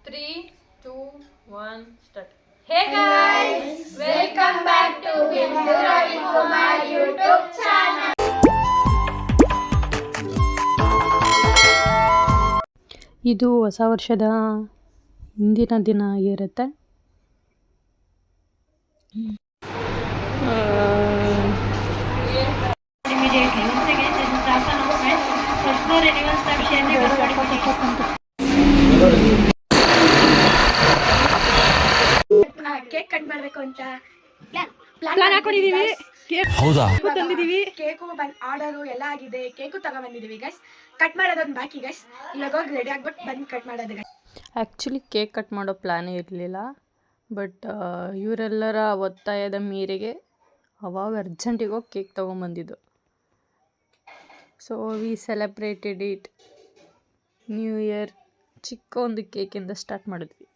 3, 2, 1, start. Hey guys, welcome back to Bindu Ravi Kumar YouTube channel. ಇದು ಹೊಸ ವರ್ಷದ ಹಿಂದಿನ ದಿನ ಆಗಿರುತ್ತೆ. ಕೇಕ್ ಕಟ್ ಮಾಡಬೇಕು ಅಂತ ಪ್ಲಾನ್ ಹಾಕೊಂಡಿದೀವಿ. ಹೌದಾ? ತಂದಿದೀವಿ. ಕೇಕು ಆರ್ಡರು ಎಲ್ಲ ಆಗಿದೆ. ಕೇಕು ತಗೊಂಡ್ಬಂದಿದೀವಿ ಗೈಸ್. ಕಟ್ ಮಾಡೋದೊಂದು ಬಾಕಿ ಗೈಸ್. ಇವಾಗ ಹೋಗಿ ರೆಡಿ ಆಗ್ಬಿಟ್ಟು ಬಂದು ಕಟ್ ಮಾಡೋದು ಗೈಸ್. ಆ್ಯಕ್ಚುಲಿ ಕೇಕ್ ಕಟ್ ಮಾಡೋ ಪ್ಲ್ಯಾನೇ ಇರಲಿಲ್ಲ, ಬಟ್ ಇವರೆಲ್ಲರ ಒತ್ತಾಯದ ಮೇರೆಗೆ ಅವಾಗ ಅರ್ಜೆಂಟಿಗೆ ಹೋಗಿ ಕೇಕ್ ತೊಗೊಂಬಂದಿದ್ದು. So we celebrated it. New year ಚಿಕ್ಕ ಒಂದು ಕೇಕಿಂದ ಸ್ಟಾರ್ಟ್ ಮಾಡಿದ್ವಿ.